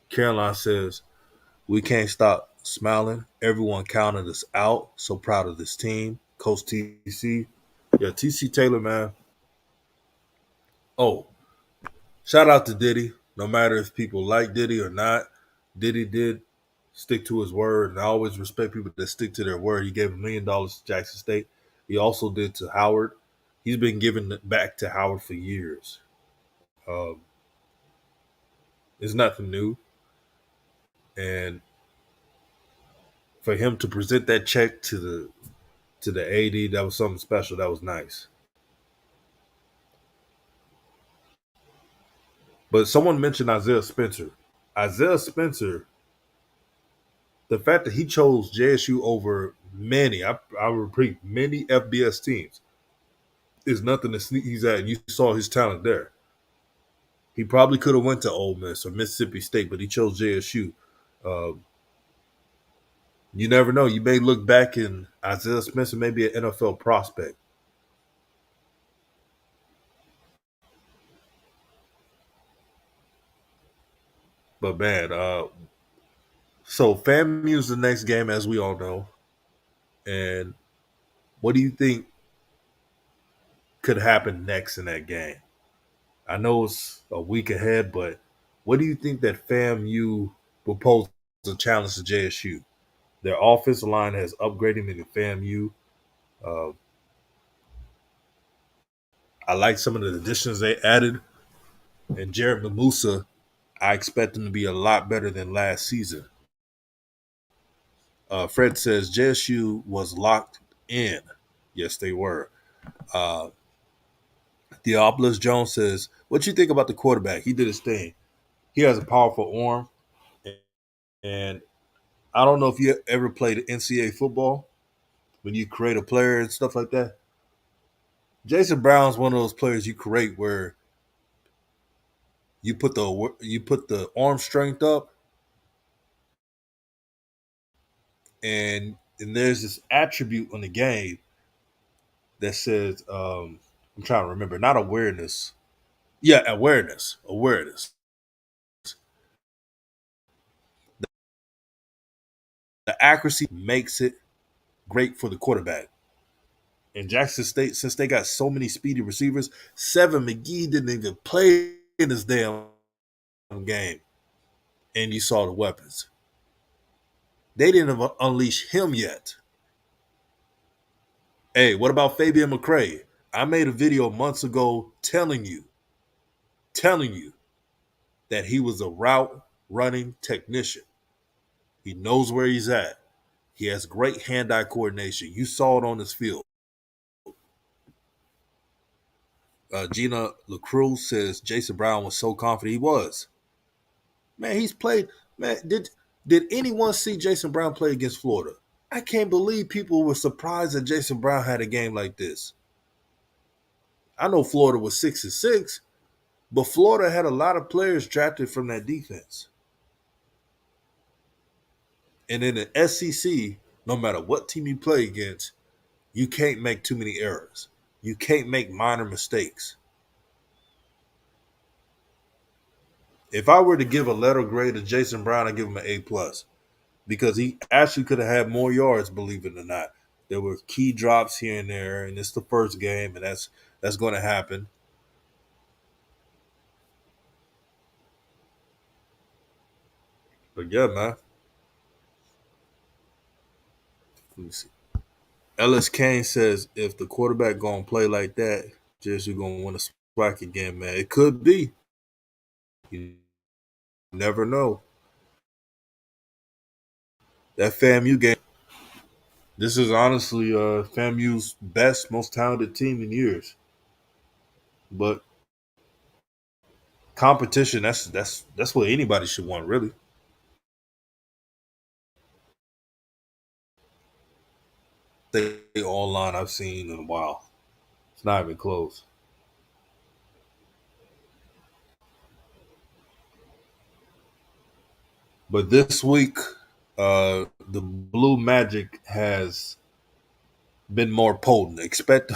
Caroline says, we can't stop smiling. Everyone counted us out. So proud of this team. Coach TC. Yeah, TC Taylor, man. Oh, shout out to Diddy. No matter if people like Diddy or not, Diddy did stick to his word. And I always respect people that stick to their word. He gave $1 million to Jackson State. He also did to Howard. He's been giving back to Howard for years. Um, it's nothing new. And for him to present that check to the AD, that was something special. That was nice. But someone mentioned Isaiah Spencer. Isaiah Spencer The fact that he chose JSU over many, I repeat, many FBS teams is nothing to sneeze at. And you saw his talent there. He probably could have went to Ole Miss or Mississippi State, but he chose JSU. Uh, you never know. You may look back in Isaiah Spencer, maybe an NFL prospect. But man, so FAMU is the next game, as we all know. And what do you think could happen next in that game? I know it's a week ahead, but what do you think that FAMU will pose as a challenge to JSU? Their offensive line has upgraded into FAMU. Uh, I like some of the additions they added, and Jared Mamusa. I expect him to be a lot better than last season. Fred says JSU was locked in. Yes, they were. Uh, Theophilus Jones says, "What you think about the quarterback? He did his thing. He has a powerful arm, and I don't know if you ever played NCAA football when you create a player and stuff like that. Jason Brown's one of those players you create where you put the arm strength up, and there's this attribute on the game that says I'm trying to remember, not awareness. Yeah, awareness. The accuracy makes it great for the quarterback. In Jackson State, since they got so many speedy receivers, Seven McGee didn't even play in this damn game, and you saw the weapons. They didn't even unleash him yet. Hey, what about Fabian McCray? I made a video months ago telling you that he was a route running technician. He knows where he's at. He has great hand-eye coordination. You saw it on his field. Gina LaCruz says Jason Brown was so confident. He was. Man, he's played. Man, did anyone see Jason Brown play against Florida? I can't believe people were surprised that Jason Brown had a game like this. I know Florida was 6-6, but Florida had a lot of players drafted from that defense. And in the SEC, no matter what team you play against, you can't make too many errors. You can't make minor mistakes. If I were to give a letter grade to Jason Brown, I'd give him an A+ because he actually could have had more yards, believe it or not. There were key drops here and there, and it's the first game, and that's going to happen. But yeah, man. Let me see. Ellis Kane says if the quarterback gonna play like that, just you're gonna win a SWAC again, man. It could be. You never know. That FAMU game. This is honestly FAMU's best, most talented team in years. But competition, that's what anybody should want, really. They online I've seen in a while. It's not even close. But this week, the Blue Magic has been more potent. Expect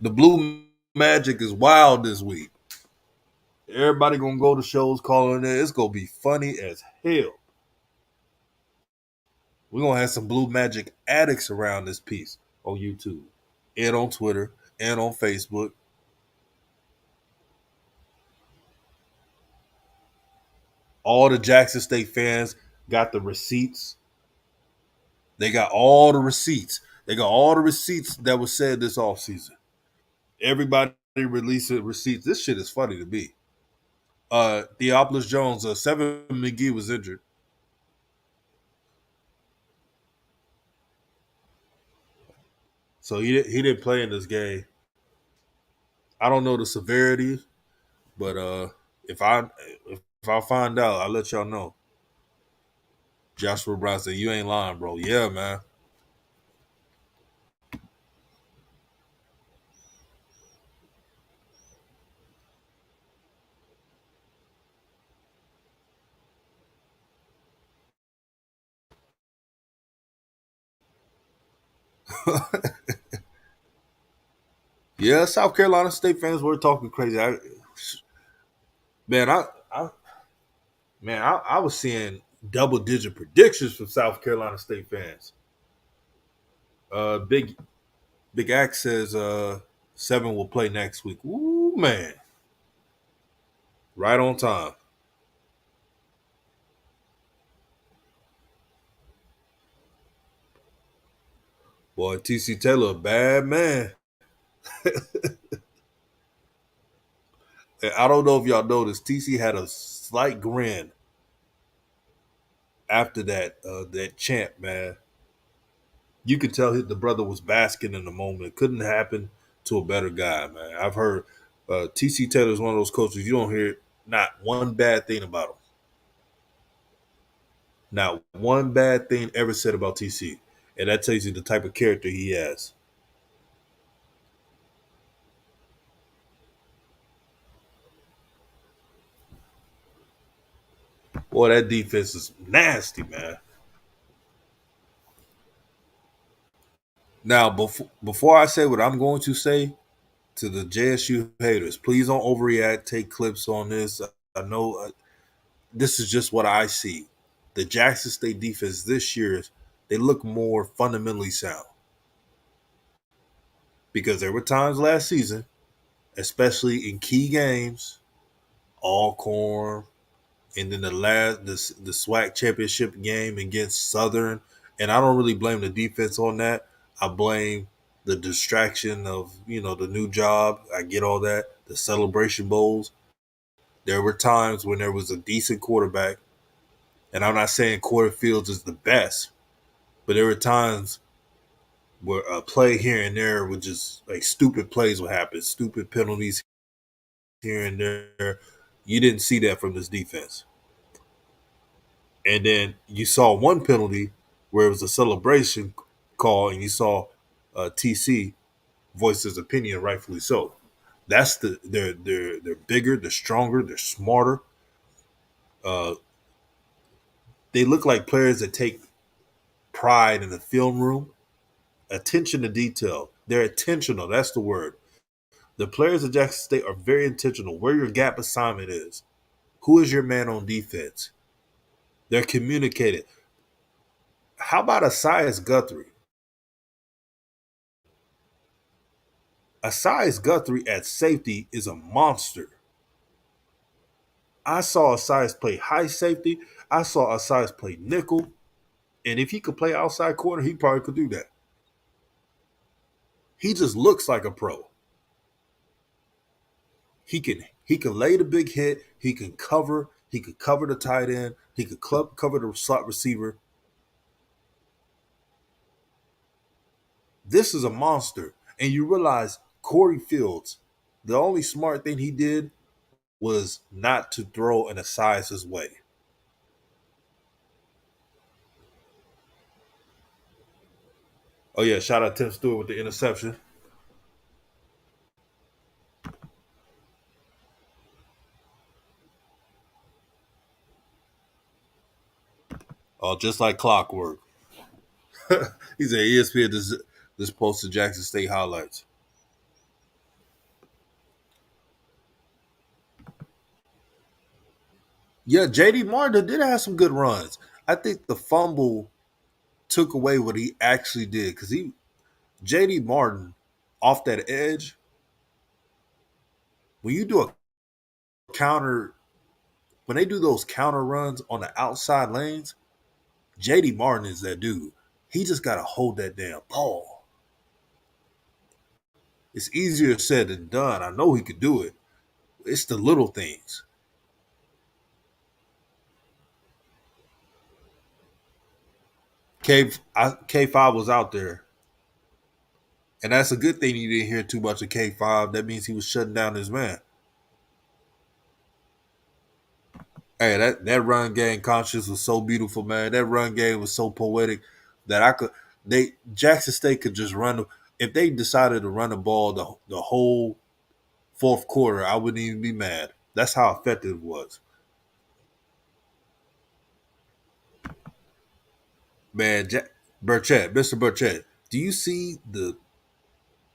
the Blue Magic is wild this week. Everybody gonna go to shows calling it. It's gonna be funny as hell. We're gonna have some Blue Magic addicts around this piece on YouTube and on Twitter and on Facebook. All the Jackson State fans got the receipts. They got all the receipts. They got all the receipts that was said this offseason. Everybody releasing receipts. This shit is funny to me. Theophilus Jones, Seven McGee was injured. So he didn't play in this game. I don't know the severity, but if I find out, I'll let y'all know. Joshua Brown said, "You ain't lying, bro." Yeah, man. Yeah, South Carolina State fans were talking crazy. Man, I I was seeing double digit predictions from South Carolina State fans. Big Big Axe says 7 will play next week. Ooh, man, right on time. Boy, TC Taylor, a bad man. And I don't know if y'all noticed, TC had a slight grin after that chant, man. You could tell the brother was basking in the moment. It couldn't happen to a better guy, man. I've heard TC Taylor is one of those coaches you don't hear not one bad thing about him. Not one bad thing ever said about TC. And that tells you the type of character he has. Boy, that defense is nasty, man. Now, before I say what I'm going to say to the JSU haters, please don't overreact. Take clips on this. I know this is just what I see. The Jackson State defense this year, they look more fundamentally sound because there were times last season, especially in key games, Alcorn, and then the SWAC championship game against Southern, and I don't really blame the defense on that. I blame the distraction of the new job. I get all that. The celebration bowls. There were times when there was a decent quarterback, and I'm not saying Corey Fields is the best, but there were times where a play here and there would just like stupid plays would happen, stupid penalties here and there. You didn't see that from this defense. And then you saw one penalty where it was a celebration call, and you saw TC voice his opinion, rightfully so. That's they're bigger, they're stronger, they're smarter. Uh, they look like players that take pride in the film room, attention to detail. They're intentional. That's the word. The players at Jackson State are very intentional. Where your gap assignment is, who is your man on defense. They're communicated. How about Asias Guthrie? Asias Guthrie at safety is a monster. I saw Asias play high safety. I saw Asias play nickel. And if he could play outside corner, he probably could do that. He just looks like a pro. He can lay the big hit. He can cover. He could cover the tight end. He could cover the slot receiver. This is a monster. And you realize Corey Fields, the only smart thing he did was not to throw an Asias' way. Oh yeah, shout out Tim Stewart with the interception. Oh, just like clockwork. He said ESPN this posted Jackson State highlights. Yeah, JD Martin did have some good runs. I think the fumble took away what he actually did because JD Martin off that edge, when you do a counter, when they do those counter runs on the outside lanes, JD Martin is that dude. He just got to hold that damn ball. It's easier said than done. I know he could do it. It's the little things. K5 was out there. And that's a good thing you didn't hear too much of K5. That means he was shutting down his man. Hey, that run game conscious was so beautiful, man. That run game was so poetic that I could. They Jackson State could just run if they decided to run the ball the whole fourth quarter. I wouldn't even be mad. That's how effective it was, man. Burchett, Mr. Burchett, do you see the?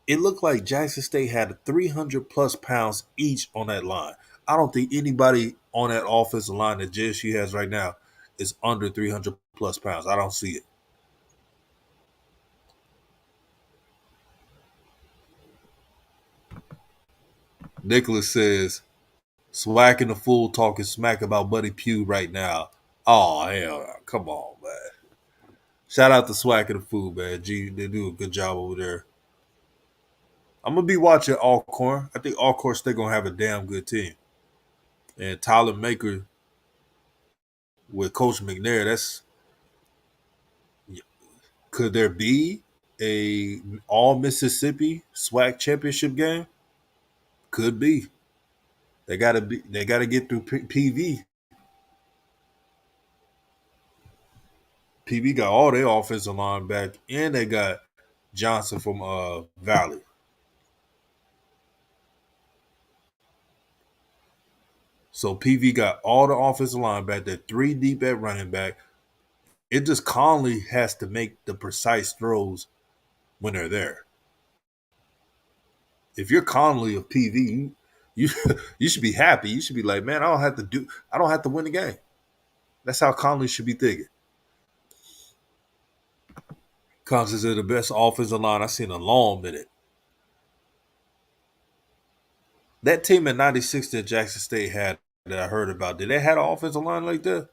It looked like Jackson State had 300 plus pounds each on that line. I don't think anybody on that offensive line that JSU has right now is under 300 plus pounds. I don't see it. Nicholas says, swacking the fool talking smack about Buddy Pugh right now. Oh, hell, come on, man. Shout out to Swacking the Fool, man. Gee, they do a good job over there. I'm going to be watching Alcorn. I think Alcorn State going to have a damn good team. And Tyler Maker with Coach McNair, that's could there be a all Mississippi SWAC championship game? Could be. They got to get through PV. PV got all their offensive line back, and they got Johnson from Valley. So PV got all the offensive line back. They're three deep at running back. It just Conley has to make the precise throws when they're there. If you're Conley of PV, you you should be happy. You should be like, man, I don't have to win the game. That's how Conley should be thinking. Conley's the best offensive line I've seen in a long minute. That team in '96 that Jackson State had that I heard about, did they have an offensive line like that?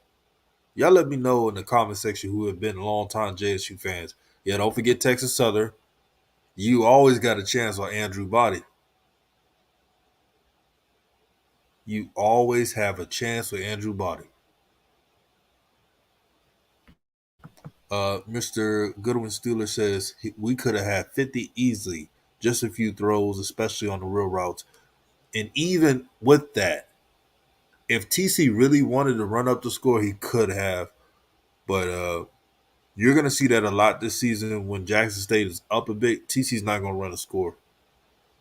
Y'all let me know in the comment section who have been long time JSU fans. Yeah, don't forget Texas Southern. You always got a chance on Andrew Body. You always have a chance with Andrew Body. Mr. Goodwin Steeler says we could have had 50 easily, just a few throws, especially on the real routes. And even with that, if TC really wanted to run up the score, he could have. But you're going to see that a lot this season when Jackson State is up a bit. TC's not going to run a score.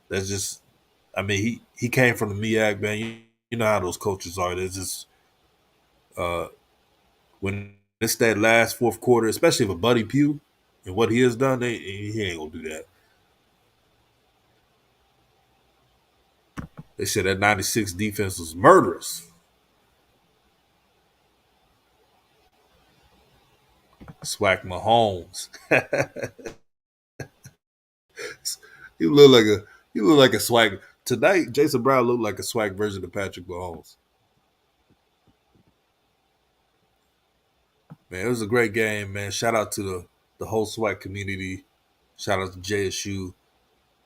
That's just, I mean, he came from the MEAC, man. You know how those coaches are. They're just, when it's that last fourth quarter, especially with Buddy Pugh and what he has done, he ain't going to do that. They said that 96 defense was murderous. Swack Mahomes. He look like a swag. Tonight, Jason Brown looked like a swag version of Patrick Mahomes. Man, it was a great game, man. Shout out to the whole SWAC community. Shout out to JSU.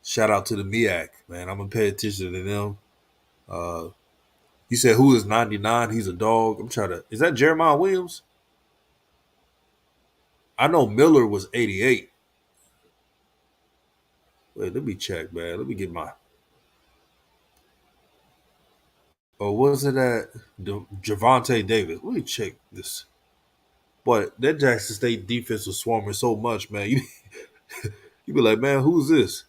Shout out to the MEAC, man. I'm gonna pay attention to them. You said who is 99? He's a dog. I'm trying to. Is that Jeremiah Williams? I know Miller was 88. Wait, let me check, man. Let me get my. Or was it at Javante Davis? Let me check this. But that Jackson State defense was swarming so much, man. You be like, man, who's this?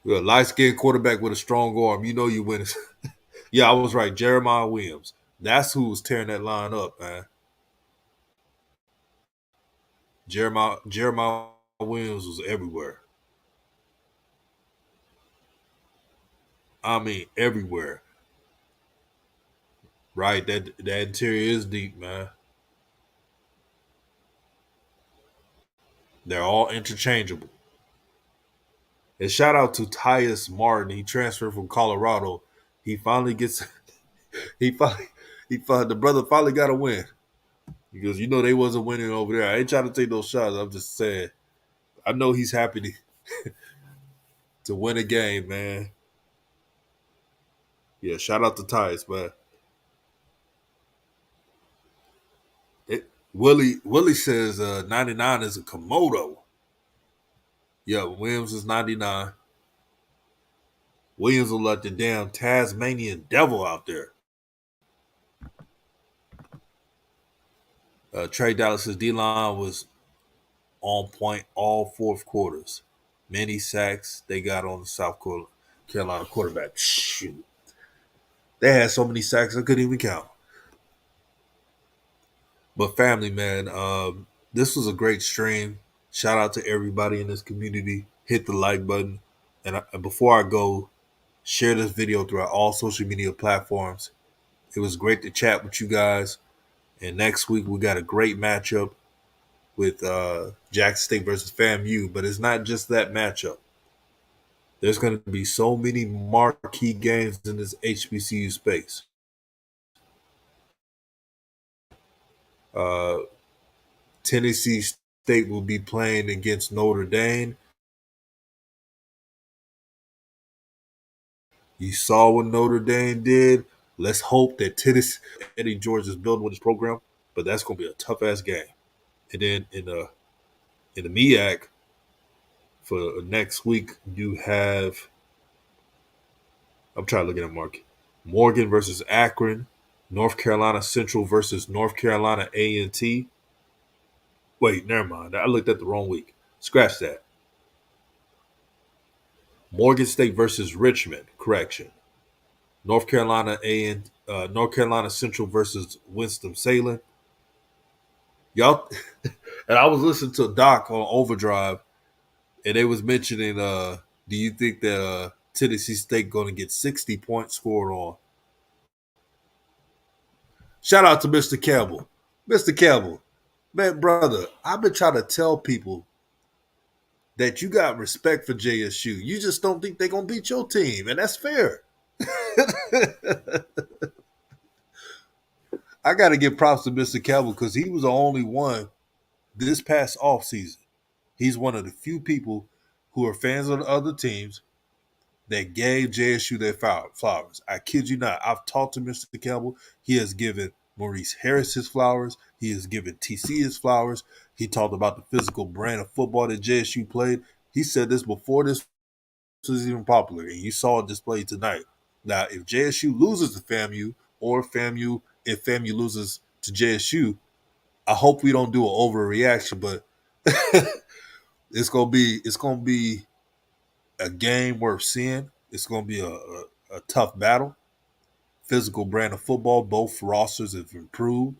You're a light skinned quarterback with a strong arm. You know you win. Yeah, I was right. Jeremiah Williams. That's who was tearing that line up, man. Jeremiah Williams was everywhere. I mean, everywhere. Right? That interior is deep, man. They're all interchangeable. And shout out to Tyus Martin. He transferred from Colorado. He finally gets he finally the brother finally got a win. Because you know they wasn't winning over there. I ain't trying to take those shots. I'm just saying. I know he's happy to win a game, man. Yeah, shout out to Tyus, man. Willie says 99 is a Komodo. Yeah, Williams is 99. Williams will let the damn Tasmanian devil out there. Trey Dallas's D line was on point all fourth quarters. Many sacks they got on the South Carolina quarterback. Shoot. They had so many sacks I couldn't even count. But family, man, this was a great stream. Shout out to everybody in this community. Hit the like button. And before I go, share this video throughout all social media platforms. It was great to chat with you guys. And next week, we got a great matchup with Jackson State versus FAMU. But it's not just that matchup. There's going to be so many marquee games in this HBCU space. Uh, Tennessee State will be playing against Notre Dame. You saw what Notre Dame did. Let's hope that Tennessee, Eddie George is building with his program, but that's going to be a tough ass game. And then in the MEAC for next week, you have, I'm trying to look at it, Mark. Morgan versus Akron, North Carolina Central versus North Carolina A&T. Wait, never mind. I looked at the wrong week. Scratch that. Morgan State versus Richmond. Correction. North Carolina North Carolina Central versus Winston-Salem. Y'all, and I was listening to Doc on Overdrive, and they was mentioning, do you think that Tennessee State going to get 60 points scored on? Shout out to Mr. Campbell. Mr. Campbell, man, brother, I've been trying to tell people that you got respect for JSU. You just don't think they're going to beat your team, and that's fair. I got to give props to Mr. Campbell because he was the only one this past offseason. He's one of the few people who are fans of the other teams that gave JSU their flowers. I kid you not. I've talked to Mr. Campbell. He has given Maurice Harris his flowers. He has given TC his flowers. He talked about the physical brand of football that JSU played. He said this before this was even popular, and you saw it displayed tonight. Now, if JSU loses to FAMU, or if FAMU loses to JSU, I hope we don't do an overreaction, but it's gonna be a game worth seeing. It's gonna be a tough battle. Physical brand of football. Both rosters have improved.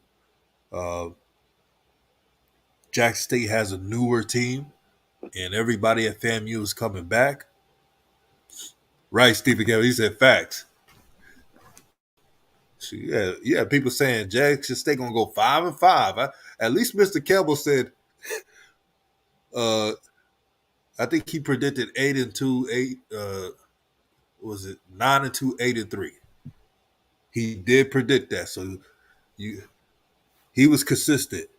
Jackson State has a newer team, and everybody at FAMU is coming back. Right, Stephen Kevin. He said facts. So yeah. People saying Jackson State gonna go 5-5. At least Mr. Campbell said. I think he predicted 8-2, 8. Was it 9-2, 8-3? He did predict that, so he was consistent.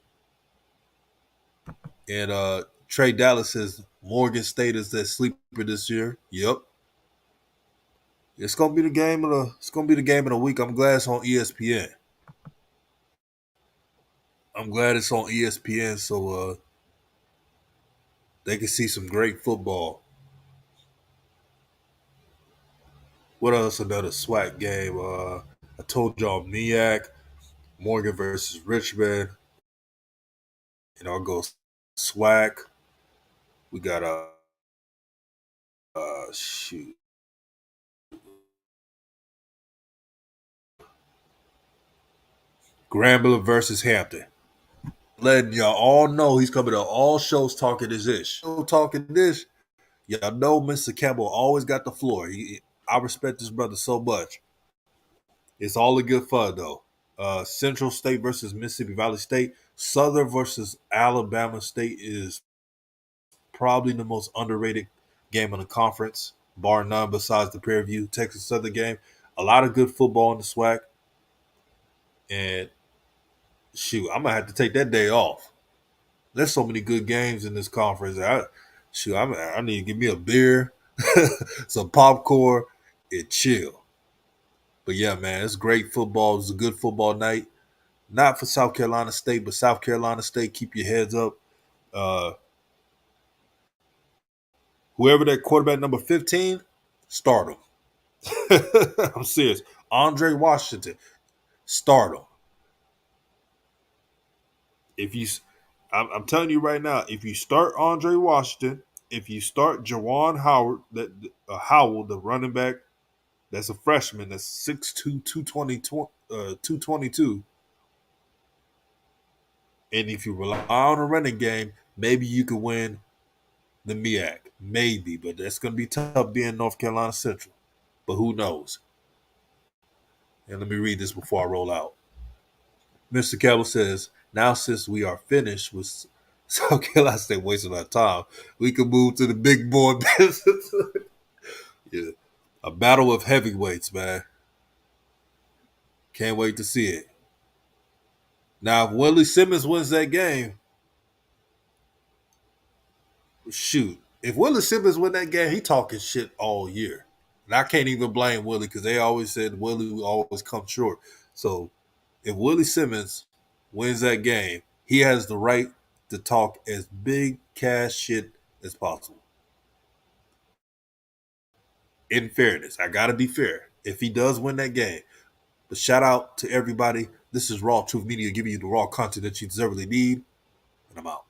And Trey Dallas says Morgan State is that sleeper this year. Yep. It's gonna be the game of the week. I'm glad it's on ESPN. I'm glad it's on ESPN so they can see some great football. What else? Another SWAC game. I told y'all MEAC, Morgan versus Richmond. And I'll go SWAC. We got shoot. Grambling versus Hampton. Letting y'all all know he's coming to all shows talking this ish. Talking this, y'all know Mr. Campbell always got the floor. I respect this brother so much. It's all in good fun though. Central State versus Mississippi Valley State. Southern versus Alabama State is probably the most underrated game in the conference, bar none besides the Prairie View Texas Southern game. A lot of good football in the SWAC. And shoot, I'm going to have to take that day off. There's so many good games in this conference. I need to give me a beer, some popcorn, and chill. But yeah, man, it's great football. It's a good football night. Not for South Carolina State, but South Carolina State, keep your heads up. Whoever that quarterback number 15, start him. I'm serious. Andre Washington, start him. If you, I'm telling you right now, if you start Andre Washington, if you start Jawan Howard, Howell, the running back, that's a freshman, that's 6'2", 222, and if you rely on a running game, maybe you could win the MEAC, maybe, but that's going to be tough being North Carolina Central. But who knows? And let me read this before I roll out. Mr. Campbell says, now since we are finished with South Carolina State wasting our time, we can move to the big boy business. Yeah. A battle of heavyweights, man. Can't wait to see it. Now, if Willie Simmons wins that game, shoot. If Willie Simmons win that game, he talking shit all year. And I can't even blame Willie because they always said Willie will always come short. So if Willie Simmons wins that game, he has the right to talk as big cash shit as possible. In fairness, I got to be fair. If he does win that game, but shout out to everybody. This is Raw Truth Media giving you the raw content that you deservedly need, and I'm out.